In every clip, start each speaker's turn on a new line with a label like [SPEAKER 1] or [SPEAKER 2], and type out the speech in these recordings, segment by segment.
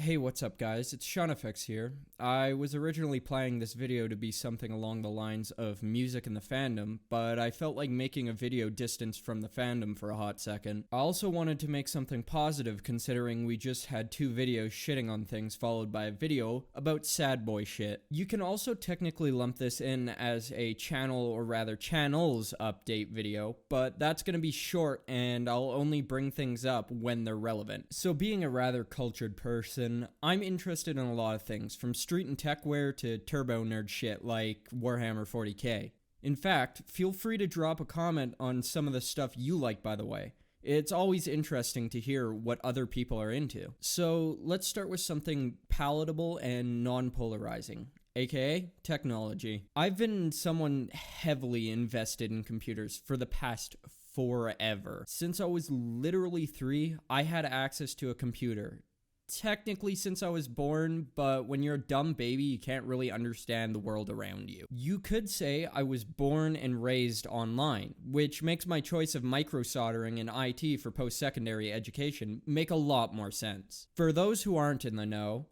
[SPEAKER 1] Hey, what's up guys? It's SeanFX here. I was originally planning this video to be something along the lines of music in the fandom, but I felt like making a video distanced from the fandom for a hot second. I also wanted to make something positive considering we just had 2 videos shitting on things followed by a video about sad boy shit. You can also technically lump this in as a channel or rather channels update video, but that's gonna be short and I'll only bring things up when they're relevant. So being a rather cultured person, I'm interested in a lot of things, from street and techwear to turbo nerd shit like Warhammer 40k. In fact, feel free to drop a comment on some of the stuff you like, by the way. It's always interesting to hear what other people are into. So let's start with something palatable and non-polarizing, aka technology. I've been someone heavily invested in computers for the past forever. Since I was literally 3, I had access to a computer. Technically since I was born, but when you're a dumb baby, you can't really understand the world around you. You could say I was born and raised online, which makes my choice of microsoldering and IT for post-secondary education make a lot more sense. For those who aren't in the know,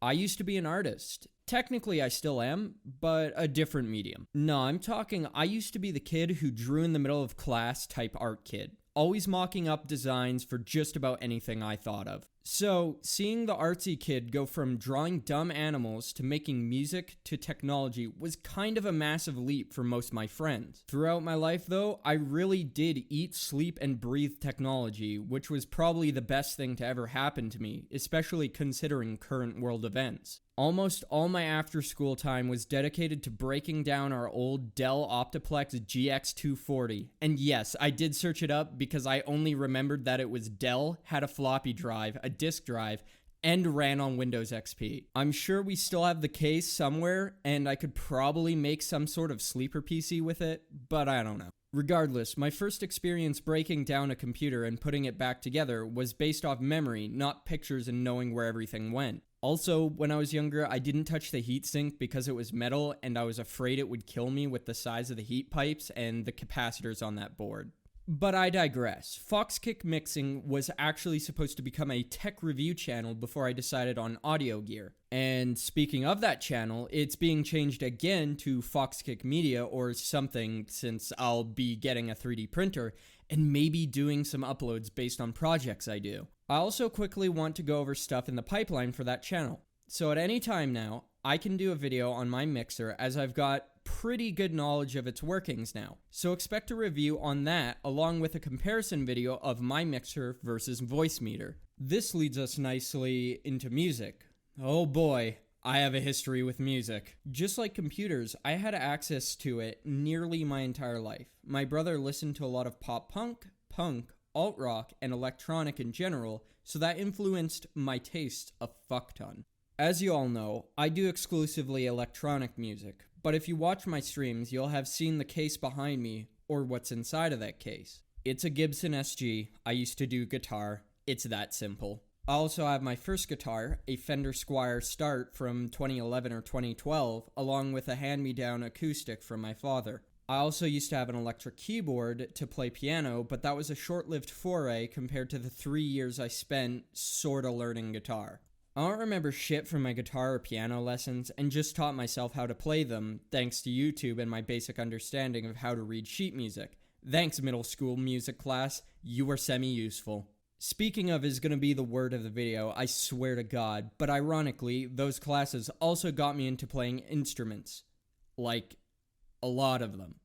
[SPEAKER 1] I used to be an artist. Technically I still am, but a different medium. No, I'm talking I used to be the kid who drew in the middle of class type art kid, always mocking up designs for just about anything I thought of. So, seeing the artsy kid go from drawing dumb animals to making music to technology was kind of a massive leap for most of my friends. Throughout my life though, I really did eat, sleep, and breathe technology, which was probably the best thing to ever happen to me, especially considering current world events. Almost all my after-school time was dedicated to breaking down our old Dell Optiplex GX240. And yes, I did search it up because I only remembered that it was Dell, had a floppy drive, a disk drive, and ran on Windows XP. I'm sure we still have the case somewhere, and I could probably make some sort of sleeper PC with it, but I don't know. Regardless, my first experience breaking down a computer and putting it back together was based off memory, not pictures and knowing where everything went. Also, when I was younger, I didn't touch the heatsink because it was metal and I was afraid it would kill me with the size of the heat pipes and the capacitors on that board. But I digress. Foxkick Mixing was actually supposed to become a tech review channel before I decided on audio gear. And speaking of that channel, it's being changed again to Foxkick Media or something since I'll be getting a 3D printer and maybe doing some uploads based on projects I do. I also quickly want to go over stuff in the pipeline for that channel. So at any time now, I can do a video on my mixer as I've got pretty good knowledge of its workings now. So expect a review on that along with a comparison video of my mixer versus Voicemeeter. This leads us nicely into music. Oh boy, I have a history with music. Just like computers, I had access to it nearly my entire life. My brother listened to a lot of pop punk, alt-rock, and electronic in general, so that influenced my taste a fuck ton. As you all know, I do exclusively electronic music, but if you watch my streams, you'll have seen the case behind me, or what's inside of that case. It's a Gibson SG. I used to do guitar. It's that simple. I also have my first guitar, a Fender Squier Start from 2011 or 2012, along with a hand-me-down acoustic from my father. I also used to have an electric keyboard to play piano, but that was a short-lived foray compared to the 3 years I spent sorta learning guitar. I don't remember shit from my guitar or piano lessons and just taught myself how to play them thanks to YouTube and my basic understanding of how to read sheet music. Thanks, middle school music class, you were semi-useful. Speaking of is gonna be the word of the video, I swear to God, but ironically, those classes also got me into playing instruments. Like, a lot of them.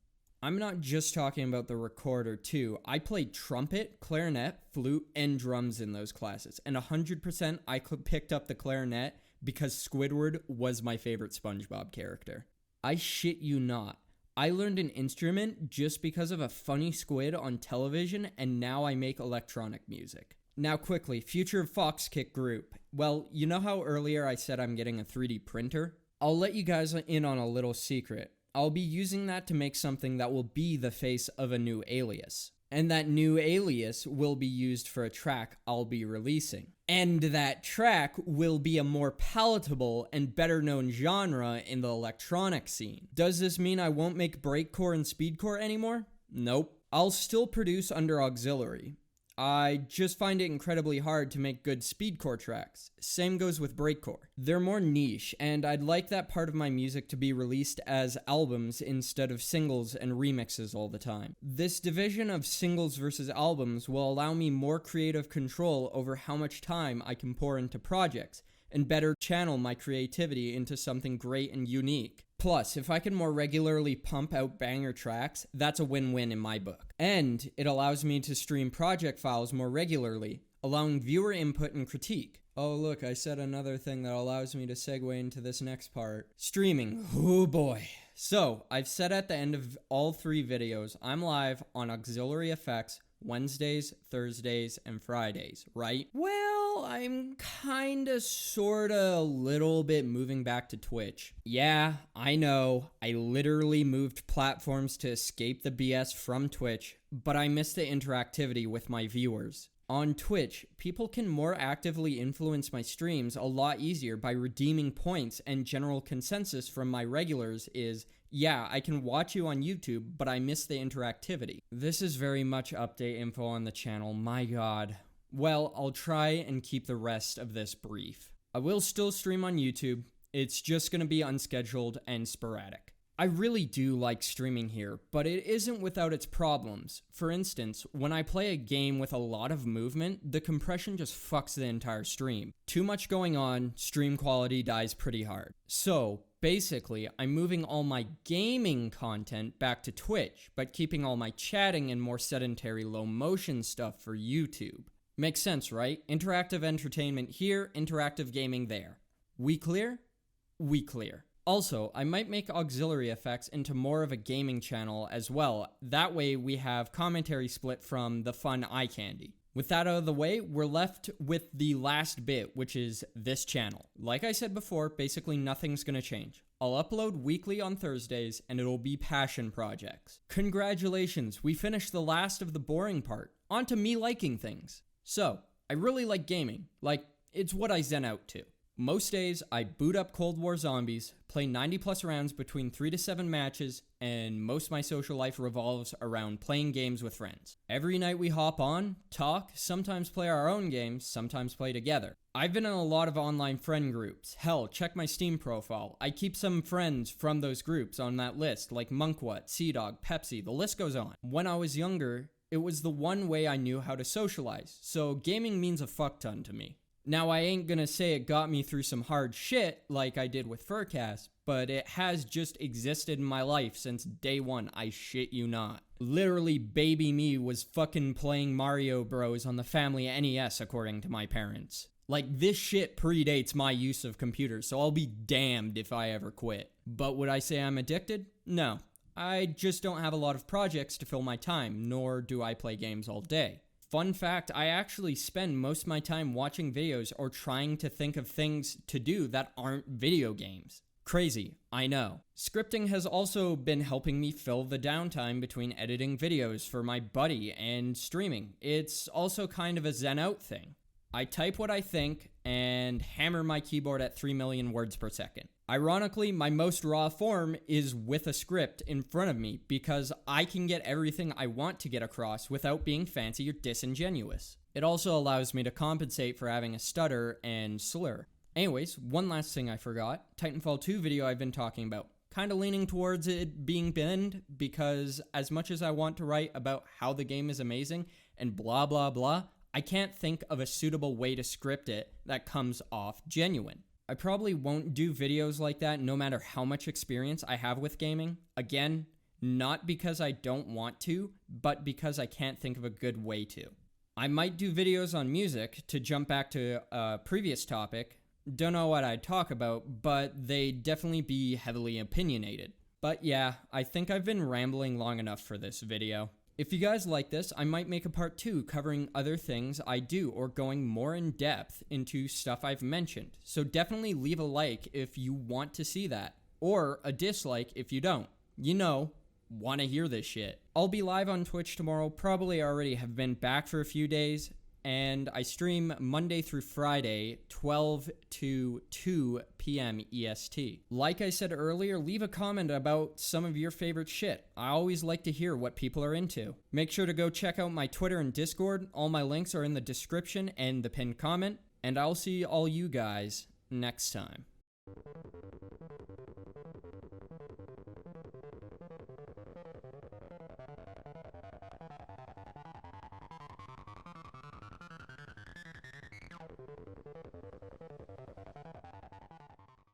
[SPEAKER 1] I'm not just talking about the recorder too. I played trumpet, clarinet, flute, and drums in those classes. And 100% I picked up the clarinet because Squidward was my favorite SpongeBob character. I shit you not. I learned an instrument just because of a funny squid on television, and now I make electronic music. Now quickly, future Foxkick group. Well, you know how earlier I said I'm getting a 3D printer? I'll let you guys in on a little secret. I'll be using that to make something that will be the face of a new alias. And that new alias will be used for a track I'll be releasing. And that track will be a more palatable and better known genre in the electronic scene. Does this mean I won't make breakcore and speedcore anymore? Nope. I'll still produce under auxiliary. I just find it incredibly hard to make good speedcore tracks. Same goes with breakcore. They're more niche, and I'd like that part of my music to be released as albums instead of singles and remixes all the time. This division of singles versus albums will allow me more creative control over how much time I can pour into projects, and better channel my creativity into something great and unique. Plus, if I can more regularly pump out banger tracks, that's a win-win in my book. And it allows me to stream project files more regularly, allowing viewer input and critique. Oh look, I said another thing that allows me to segue into this next part. Streaming, oh boy. So, I've said at the end of all 3 videos, I'm live on Auxiliary Effects Wednesdays, Thursdays, and Fridays, right? Well, I'm kinda, sorta, a little bit moving back to Twitch. Yeah, I know, I literally moved platforms to escape the BS from Twitch, but I miss the interactivity with my viewers. On Twitch, people can more actively influence my streams a lot easier by redeeming points, and general consensus from my regulars is, yeah, I can watch you on YouTube, but I miss the interactivity. This is very much update info on the channel, my god. Well, I'll try and keep the rest of this brief. I will still stream on YouTube, it's just gonna be unscheduled and sporadic. I really do like streaming here, but it isn't without its problems. For instance, when I play a game with a lot of movement, the compression just fucks the entire stream. Too much going on, stream quality dies pretty hard. So, basically, I'm moving all my gaming content back to Twitch, but keeping all my chatting and more sedentary low motion stuff for YouTube. Makes sense, right? Interactive entertainment here, interactive gaming there. We clear? We clear. Also, I might make Auxiliary Effects into more of a gaming channel as well. That way we have commentary split from the fun eye candy. With that out of the way, we're left with the last bit, which is this channel. Like I said before, basically nothing's gonna change. I'll upload weekly on Thursdays, and it'll be passion projects. Congratulations, we finished the last of the boring part. On to me liking things. So, I really like gaming. Like, it's what I zen out to. Most days, I boot up Cold War Zombies, play 90 plus rounds between 3 to 7 matches, and most of my social life revolves around playing games with friends. Every night we hop on, talk, sometimes play our own games, sometimes play together. I've been in a lot of online friend groups. Hell, check my Steam profile. I keep some friends from those groups on that list, like Monkwhat, Seadog, Pepsi, the list goes on. When I was younger, it was the one way I knew how to socialize, so gaming means a fuck ton to me. Now, I ain't gonna say it got me through some hard shit like I did with Furcast, but it has just existed in my life since day one, I shit you not. Literally, baby me was fucking playing Mario Bros on the family NES according to my parents. Like, this shit predates my use of computers, so I'll be damned if I ever quit. But would I say I'm addicted? No. I just don't have a lot of projects to fill my time, nor do I play games all day. Fun fact, I actually spend most of my time watching videos or trying to think of things to do that aren't video games. Crazy, I know. Scripting has also been helping me fill the downtime between editing videos for my buddy and streaming. It's also kind of a zen out thing. I type what I think and hammer my keyboard at 3 million words per second. Ironically, my most raw form is with a script in front of me because I can get everything I want to get across without being fancy or disingenuous. It also allows me to compensate for having a stutter and slur. Anyways, one last thing I forgot. Titanfall 2 video I've been talking about. Kinda leaning towards it being banned because as much as I want to write about how the game is amazing and blah blah blah, I can't think of a suitable way to script it that comes off genuine. I probably won't do videos like that no matter how much experience I have with gaming. Again, not because I don't want to, but because I can't think of a good way to. I might do videos on music to jump back to a previous topic. Don't know what I'd talk about, but they'd definitely be heavily opinionated. But yeah, I think I've been rambling long enough for this video. If you guys like this, I might make a part 2 covering other things I do or going more in depth into stuff I've mentioned. So definitely leave a like if you want to see that, or a dislike if you don't. You know, want to hear this shit. I'll be live on Twitch tomorrow, probably already have been back for a few days. and I stream Monday through Friday, 12 to 2 p.m. EST. Like I said earlier, leave a comment about some of your favorite shit. I always like to hear what people are into. Make sure to go check out my Twitter and Discord. All my links are in the description and the pinned comment, and I'll see all you guys next time.